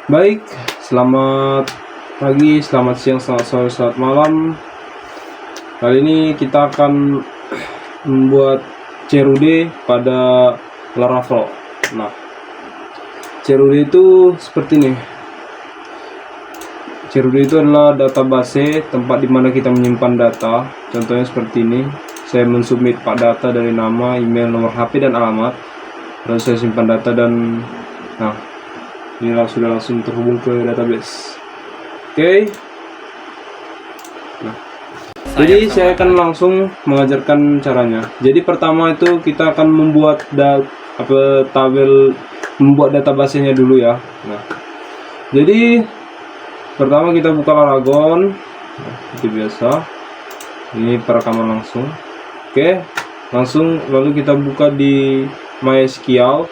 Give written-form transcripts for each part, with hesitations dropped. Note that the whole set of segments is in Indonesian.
Baik, selamat pagi, selamat siang, selamat sore, selamat malam. Kali ini kita akan membuat CRUD pada Laravel. Nah, CRUD itu seperti ini. CRUD itu adalah database tempat dimana kita menyimpan data. Contohnya seperti ini. Saya mensubmit data dari nama, email, nomor HP, dan alamat. Lalu saya simpan data dan ini sudah langsung terhubung ke database. Oke. Nah, jadi saya akan langsung mengajarkan caranya. Jadi pertama itu kita akan membuat membuat database-nya dulu ya. Nah, jadi pertama kita buka Laragon. Seperti biasa. Ini perekaman langsung. Oke, langsung lalu kita buka di MySQL.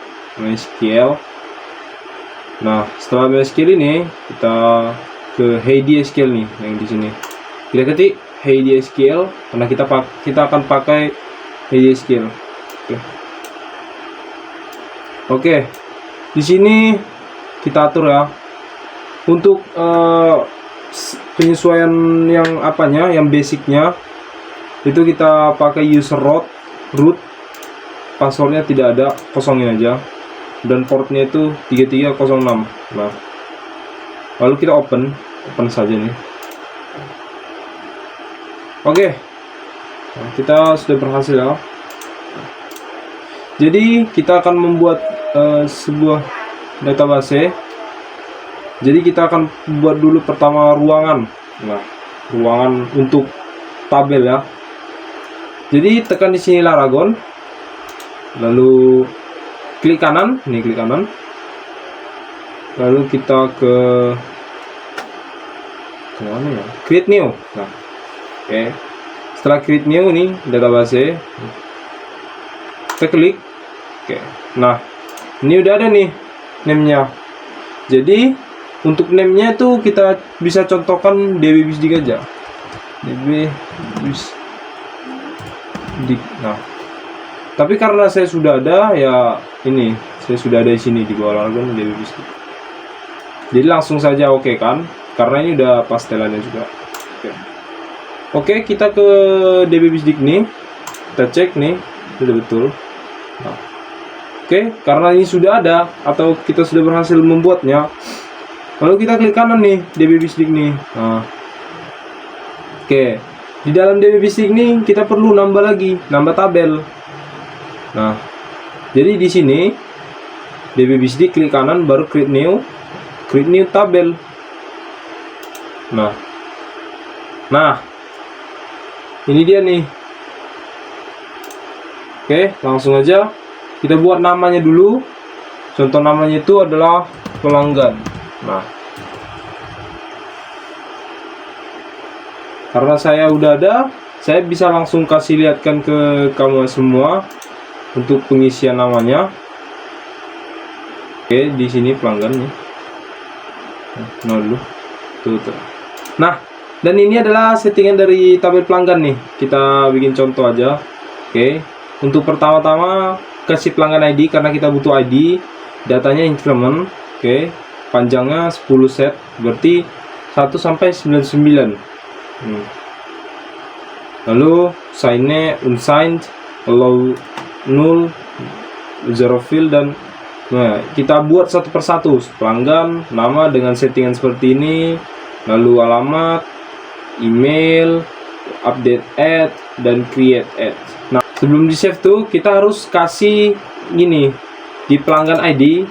Nah, setelah MySQL ini kita ke HeyDSQL nih yang di sini. Kita ketik HeyDSQL karena kita akan pakai HeyDSQL. Oke. Di sini kita atur ya. Untuk penyesuaian yang basicnya itu kita pakai user root. Passwordnya tidak ada, kosongin aja. Dan portnya itu 3306. Nah, lalu kita open saja nih. Oke. Nah, kita sudah berhasil ya. Jadi kita akan membuat sebuah database. Jadi kita akan buat dulu pertama ruangan. Nah, ruangan untuk tabel ya. Jadi tekan di sini Laragon. Lalu klik kanan, lalu kita ke mana ya? Create new. Nah, oke. Setelah create new nih database, kita klik. Oke. Nah, ini udah ada nih name-nya. Jadi untuk name-nya tuh kita bisa contohkan dbbisdik aja. dbbisdik. Nah, tapi karena saya sudah ada ya ini, saya sudah ada di sini di bawah Laragon dbbisdik. Jadi langsung saja oke kan? Karena ini udah pastelannya juga. Oke, kita ke dbbisdik nih. Kita cek nih, sudah betul. Nah, oke, karena ini sudah ada atau kita sudah berhasil membuatnya. Lalu kita klik kanan nih dbbisdik nih. Nah, oke. Di dalam dbbisdik nih kita perlu nambah tabel. Nah, jadi di sini dbbisdik klik kanan baru create new tabel. Nah, ini dia nih. Oke, langsung aja kita buat namanya dulu. Contoh namanya itu adalah pelanggan. Nah, karena saya udah ada, saya bisa langsung kasih lihatkan ke kamu semua untuk pengisian namanya. Oke, di sini pelanggannya. Nah, dulu. Tuh. Nah, dan ini adalah settingan dari tabel pelanggan nih. Kita bikin contoh aja. Oke, untuk pertama-tama kasih pelanggan ID karena kita butuh ID. Datanya increment. Oke, panjangnya 10 set, berarti 1 sampai 99. Lalu sign-nya unsigned, allow null, zero field, dan kita buat satu persatu pelanggan, nama dengan settingan seperti ini, lalu alamat, email, update add, dan create add. Nah, sebelum di save tuh kita harus kasih gini di pelanggan ID,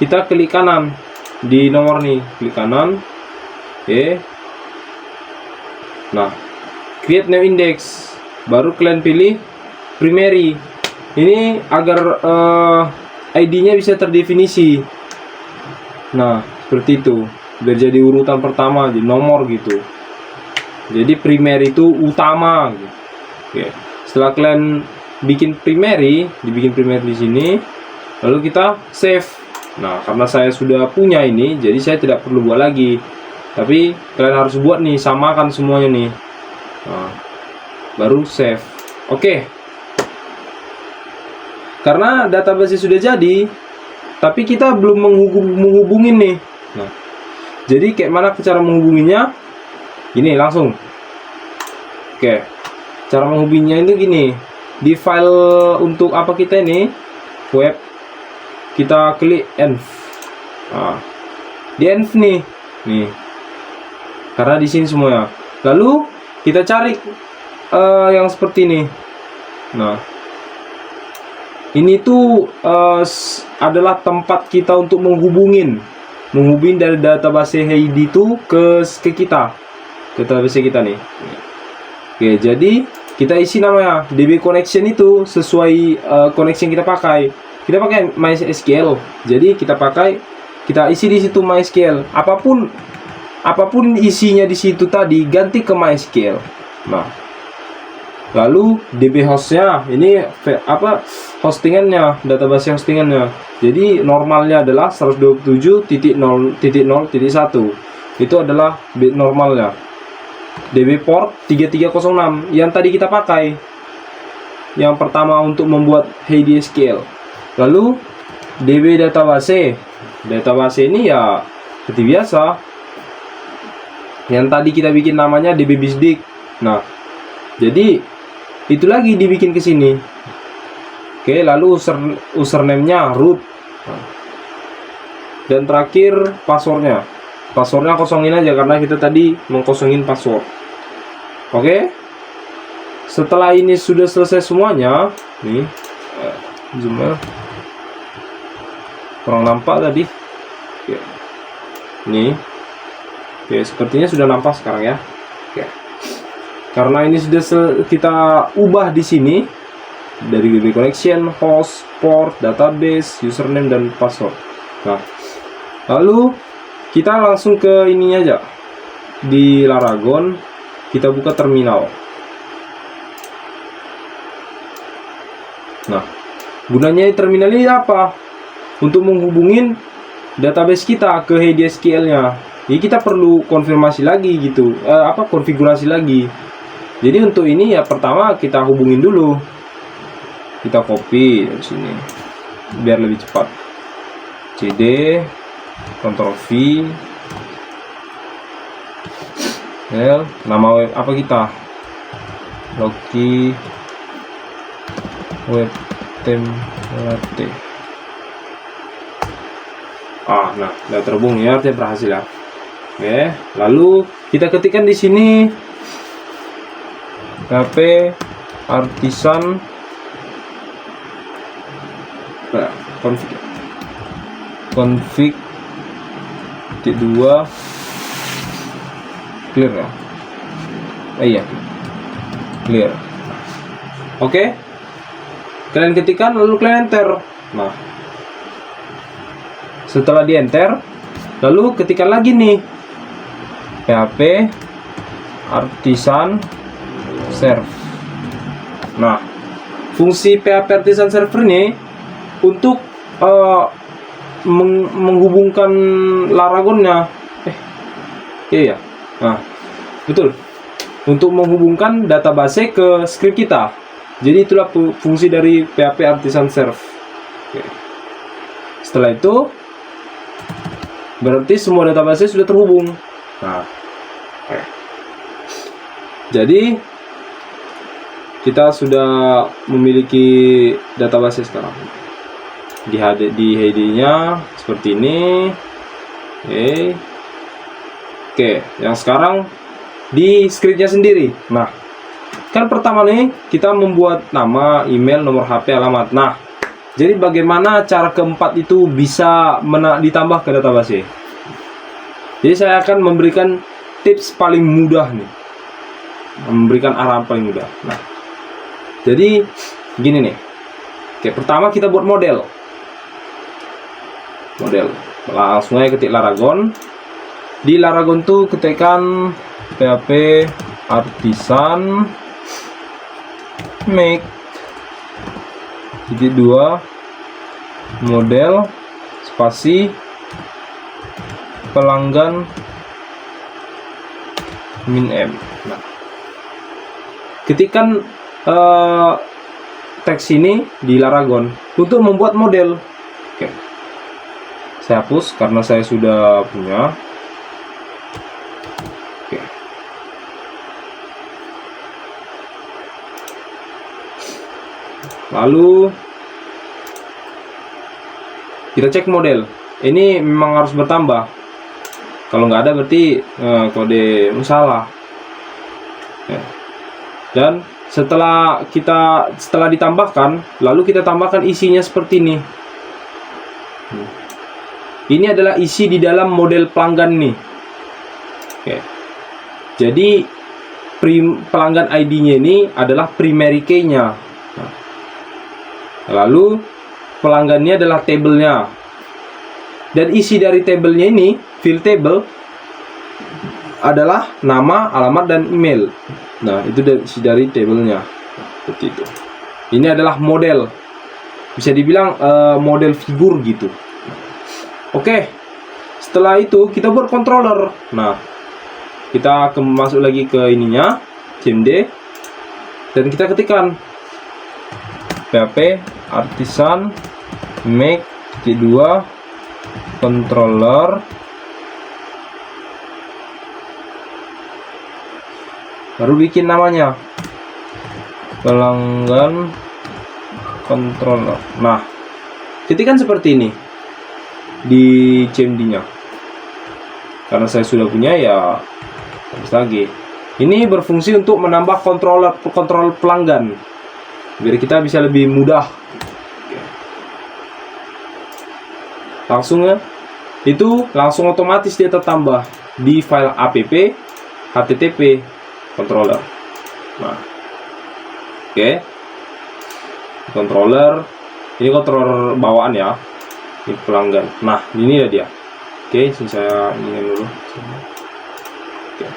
kita klik kanan di nomor nih, klik kanan. Oke. Nah, create new index, baru kalian pilih primary. Ini agar ID-nya bisa terdefinisi. Nah, seperti itu. Biar jadi urutan pertama di nomor gitu. Jadi primary itu utama gitu. Oke. Setelah kalian bikin primary, dibikin primary di sini, lalu kita save. Nah, karena saya sudah punya ini, jadi saya tidak perlu buat lagi. Tapi kalian harus buat nih, samakan semuanya nih. Nah, baru save. Oke. Karena database sudah jadi, tapi kita belum menghubungin nih. Nah, jadi kayak mana cara menghubunginya? Gini langsung. Oke, cara menghubunginya itu gini. Di file untuk apa kita ini, web, kita klik env. Nah, di env nih, karena di sini semuanya. Lalu kita cari yang seperti ini. Nah, ini tuh adalah tempat kita untuk menghubungin dari database Heidi itu ke kita, ke database kita nih. Oke, jadi kita isi namanya DB connection itu sesuai connection kita pakai. Kita pakai MySQL. Jadi kita isi di situ MySQL. Apapun isinya di situ tadi ganti ke MySQL. Nah, lalu DB hostnya ini hostingannya, database hostingannya. Jadi normalnya adalah 127.0.0.1. Itu adalah normalnya. DB port 3306 yang tadi kita pakai. Yang pertama untuk membuat Heidi SQL. Lalu DB database. Database ini ya seperti biasa. Yang tadi kita bikin namanya DB Bisdik. Nah, jadi itu lagi dibikin ke sini. Oke, lalu username-nya root. Dan terakhir passwordnya. Passwordnya kosongin aja karena kita tadi mengkosongin password. Oke. Setelah ini sudah selesai semuanya, nih zoom ya. Kurang nampak tadi. Oke. Nih. Oke, sepertinya sudah nampak sekarang ya. Oke. Karena ini sudah kita ubah di sini dari DB connection, host, port, database, username dan password. Nah, lalu kita langsung ke ini aja. Di Laragon kita buka terminal. Nah, gunanya terminal ini apa? Untuk menghubungin database kita ke Heidi SQL-nya. Jadi kita perlu konfirmasi lagi gitu, konfigurasi lagi. Jadi untuk ini ya pertama kita hubungin dulu. Kita copy dari sini biar lebih cepat. CD, Ctrl V, nama web apa kita? Loki web template. Nah, udah terhubung ya, artinya berhasil ya. Oke, lalu kita ketikkan di sini PHP artisan config 2 clear ya. Iya, clear. Oke, kalian ketikkan lalu kalian enter. Nah, setelah di enter, lalu ketikkan lagi nih PHP artisan serve. Nah, fungsi PHP artisan server ini untuk menghubungkan Laragonnya. Iya. Nah, betul. Untuk menghubungkan database ke script kita. Jadi itulah fungsi dari PHP artisan serve. Oke. Setelah itu berarti semua database sudah terhubung. Nah, jadi kita sudah memiliki database sekarang. Di Heidi-nya seperti ini. Oke, yang sekarang di scriptnya sendiri. Nah, kan pertama nih kita membuat nama, email, nomor HP, alamat. Nah, jadi bagaimana cara keempat itu bisa ditambah ke database? Jadi saya akan memberikan tips paling mudah nih, memberikan arahan paling mudah. Nah, jadi gini nih. Oke, pertama kita buat model. Langsung aja ketik Laragon. Di Laragon tuh ketikkan PHP artisan make titik 2 model spasi pelanggan min m. Nah, ketikkan teks ini di Laragon untuk membuat model. Oke. Saya hapus karena saya sudah punya. Oke. Lalu kita cek model. Ini memang harus bertambah. Kalau nggak ada berarti kode salah. Ya. Dan setelah ditambahkan, lalu kita tambahkan isinya seperti ini. Ini adalah isi di dalam model pelanggan nih. Oke. Jadi pelanggan ID-nya ini adalah primary key-nya. Nah. Lalu pelanggannya adalah tabelnya. Dan isi dari tabelnya ini, field table, adalah nama, alamat, dan email. Nah, itu isi dari tabelnya. Seperti itu. Ini adalah model. Bisa dibilang model figur gitu. Oke, setelah itu kita buat controller. Nah, kita masuk lagi ke ininya, CMD, dan kita ketikkan php artisan make T2 controller, baru bikin namanya pelanggan controller. Nah, ketikkan seperti ini di CMD-nya. Karena saya sudah punya, ya terus lagi. Ini berfungsi untuk menambah kontrol pelanggan biar kita bisa lebih mudah. Langsung ya, itu langsung otomatis dia tertambah di file app http controller. Nah, oke. Controller, ini controller bawaan ya. Ini pelanggan. Nah, ini dia. Oke, sini saya ingin dulu. Oke.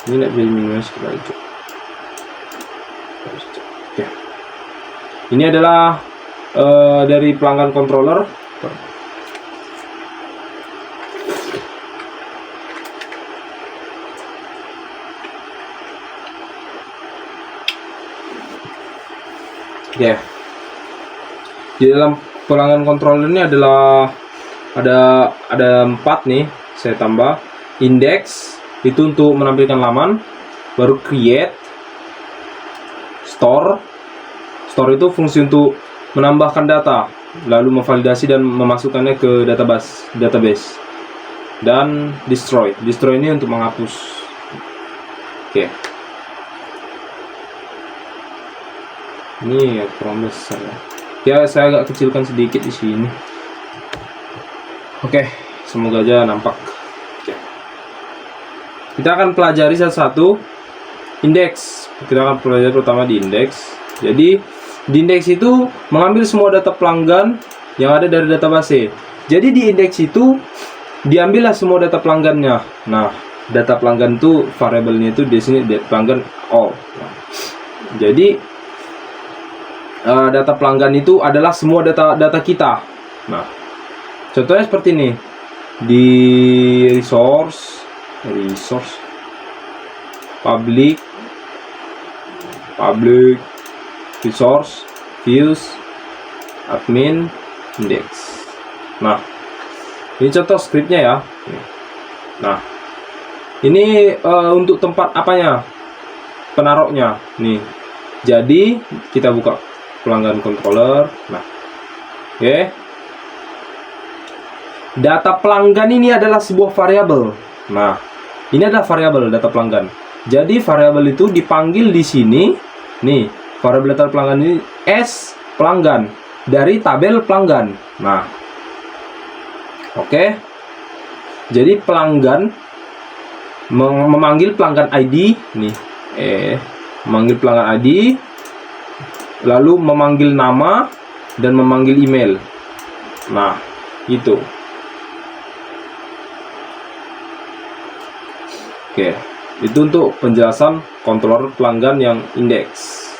Ini tidak bisa minus, kita coba. Oke. Ini adalah dari pelanggan controller. Oke. Di dalam pelanggan controller ini adalah ada 4 nih, saya tambah. Index itu untuk menampilkan laman, baru create, store itu fungsi untuk menambahkan data, lalu memvalidasi dan memasukkannya ke database, dan destroy ini untuk menghapus. Oke. Ini ya kurang besar ya. Ya, saya agak kecilkan sedikit di sini. Oke, semoga aja nampak. Oke. Kita akan pelajari satu-satu. Indeks. Kita akan pelajari pertama di indeks. Jadi, di indeks itu mengambil semua data pelanggan yang ada dari database. Jadi di indeks itu diambillah semua data pelanggannya. Nah, data pelanggan itu variabelnya itu di sini pelanggan all. Nah, jadi data pelanggan itu adalah semua data kita. Nah, contohnya seperti ini. Di resource public resource views admin index. Nah, ini contoh scriptnya ya. Nah, ini untuk tempat apanya, penaruhnya nih. Jadi kita buka pelanggan controller. Nah, oke. Data pelanggan ini adalah sebuah variabel. Nah, ini adalah variabel data pelanggan. Jadi variabel itu dipanggil di sini. Nih, variabel data pelanggan ini S pelanggan dari tabel pelanggan. Nah, oke. Jadi pelanggan memanggil pelanggan ID nih. Memanggil pelanggan ID, lalu memanggil nama dan memanggil email. Nah, itu. Oke, itu untuk penjelasan controller pelanggan yang indeks.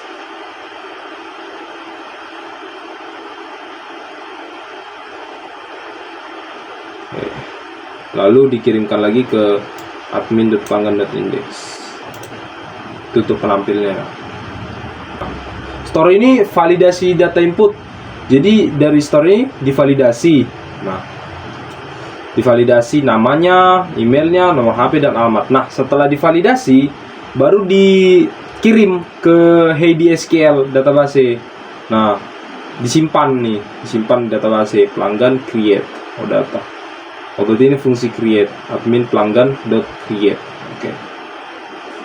Oke. Lalu dikirimkan lagi ke admin.pelanggan.index. Tutup penampilnya. Store ini validasi data input. Jadi dari store ini divalidasi. Nah, divalidasi namanya, emailnya, nomor HP dan alamat. Nah, setelah divalidasi baru dikirim ke HDSQL database. Nah, disimpan database pelanggan create data. Berarti ini fungsi create admin pelanggan.create. Oke.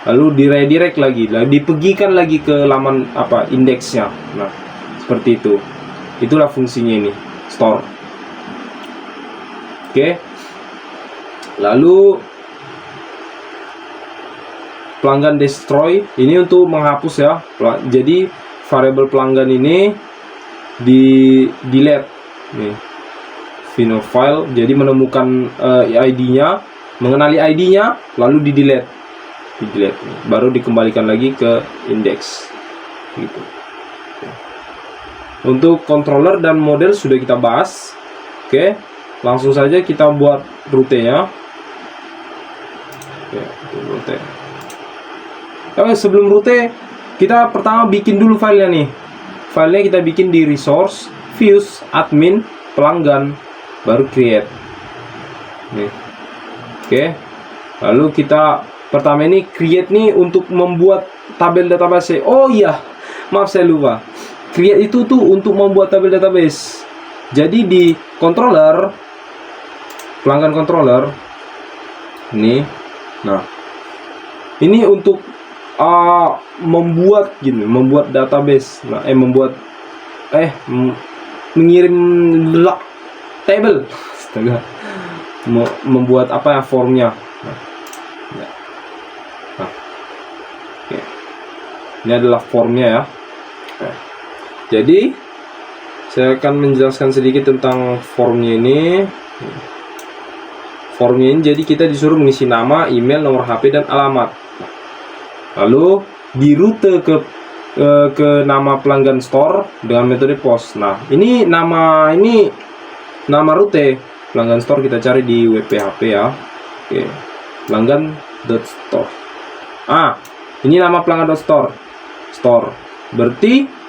Lalu diredirect lagi, dipergikan lagi ke laman indeksnya. Nah, seperti itu. Itulah fungsinya ini, store. Oke. Lalu pelanggan destroy ini untuk menghapus ya. Jadi variabel pelanggan ini di delete nih. Vino file, jadi menemukan ID-nya, mengenali ID-nya, lalu di delete baru dikembalikan lagi ke indeks gitu. Untuk controller dan model sudah kita bahas. Oke, langsung saja kita buat rutenya. Oke, rute. Sebelum rute kita pertama bikin dulu filenya nih. Filenya kita bikin di resource, views, admin, pelanggan, baru create nih. Oke, lalu kita pertama ini create nih untuk membuat tabel database. Oh iya, maaf saya lupa. Create itu tuh untuk membuat tabel database. Jadi di controller, pelanggan controller ini, nah ini untuk membuat membuat database. Nah, mengirim table, membuat formnya. Oke. Ini adalah formnya ya. Jadi saya akan menjelaskan sedikit tentang formnya ini. Formnya ini jadi kita disuruh mengisi nama, email, nomor HP dan alamat. Lalu di rute ke nama pelanggan store dengan metode post. Nah, ini nama rute pelanggan store kita cari di wp-hp ya. Oke. Pelanggan.store. Ini nama pelanggan.store. Store. Berarti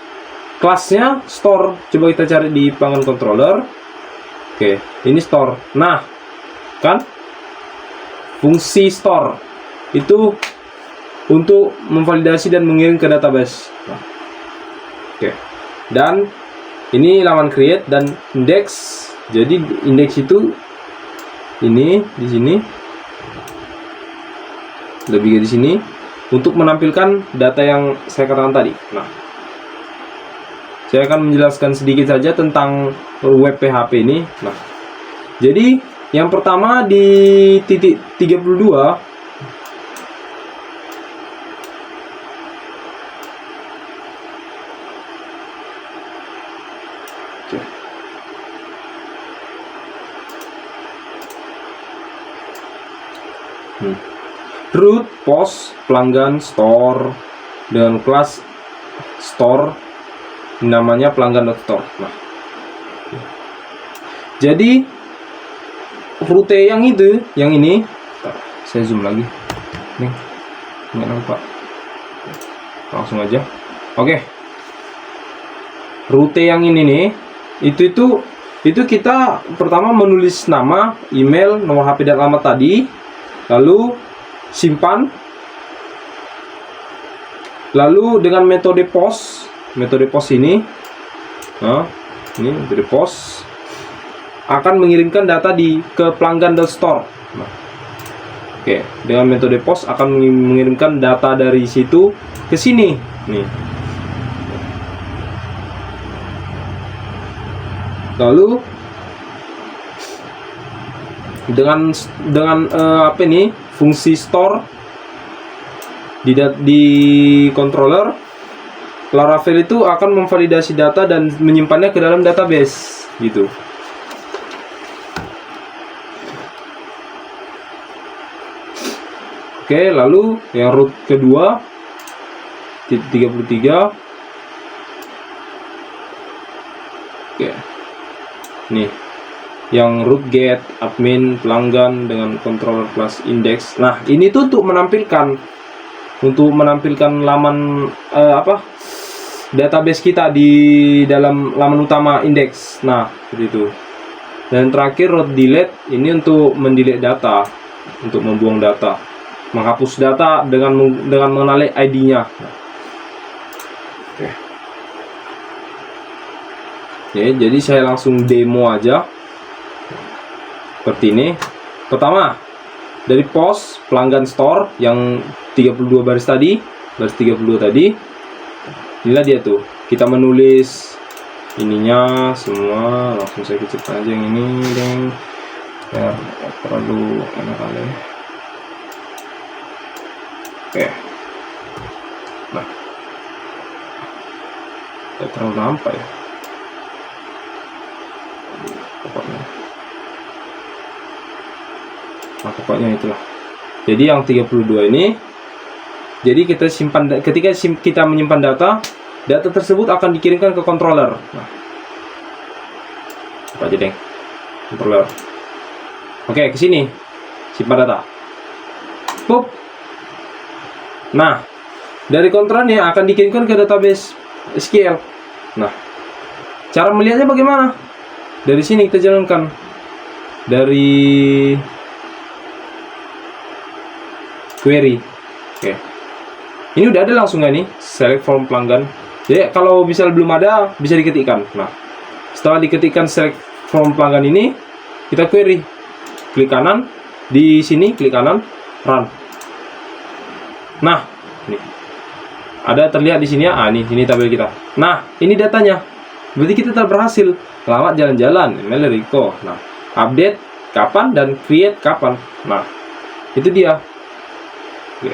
kelasnya store. Coba kita cari di pelanggan controller. Oke, ini store. Nah, kan fungsi store itu untuk memvalidasi dan mengirim ke database. Nah, oke. Dan ini laman create dan index. Jadi index itu ini di sini, lebih di sini untuk menampilkan data yang saya katakan tadi. Nah, saya akan menjelaskan sedikit saja tentang web PHP ini. Nah, jadi yang pertama di titik 32 root post pelanggan store dengan kelas store namanya pelanggan.store. Nah, jadi rute yang ini saya zoom lagi nih, nggak nampak, langsung aja. Oke, rute yang ini nih itu kita pertama menulis nama, email, nomor HP dan alamat tadi, lalu simpan, lalu dengan metode post ini, nah ini metode post akan mengirimkan data ke pelanggan.store. Nah, oke, dengan metode post akan mengirimkan data dari situ ke sini nih. Lalu dengan fungsi store di controller, Laravel itu akan memvalidasi data dan menyimpannya ke dalam database gitu. Oke, lalu yang root kedua 33. Oke, nih yang root get admin pelanggan dengan controller plus index. Nah, ini tuh untuk menampilkan laman database kita di dalam laman utama indeks. Nah, seperti itu. Dan terakhir root delete ini untuk mendelete data, untuk membuang data, menghapus data dengan mengenali ID-nya. Oke. Oke, jadi saya langsung demo aja. Seperti ini. Pertama, dari post pelanggan store yang 32 baris tadi, baris 32 tadi. Inilah dia tuh. Kita menulis ininya semua, langsung saya kecilkan aja yang ini, deng. Ya, terlalu enak kali. Oke. Nah. Ya, terlalu nampak ya. Pokoknya. Nah, pokoknya itulah. Jadi yang 32 ini, jadi kita simpan, ketika kita menyimpan data tersebut akan dikirimkan ke controller. Nah, apa aja deng, controller. Oke, ke sini, simpan data. Pop. Nah, dari controllernya akan dikirimkan ke database SQL. Nah, cara melihatnya bagaimana? Dari sini kita jalankan dari query. Oke. Ini udah ada langsung nggak nih? Select from pelanggan. Jadi kalau misal belum ada, bisa diketikkan. Nah, setelah diketikkan select from pelanggan ini, kita query. Klik kanan, di sini klik kanan, run. Nah, ini ada terlihat di sini ya. Ah, ini tabel kita. Nah, ini datanya. Berarti kita telah berhasil. Selamat jalan-jalan, email Rico. Nah, update kapan dan create kapan. Nah, itu dia. Oke.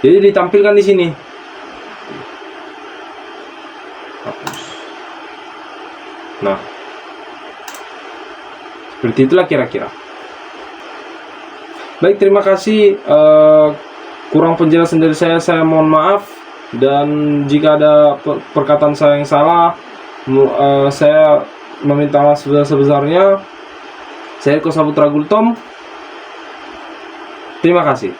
Jadi ditampilkan di sini. Hapus. Nah, seperti itulah kira-kira. Baik, terima kasih. Kurang penjelasan dari saya mohon maaf. Dan jika ada perkataan saya yang salah, saya meminta maaf sebesar-besarnya. Saya Eko Saputra Gultom. Terima kasih.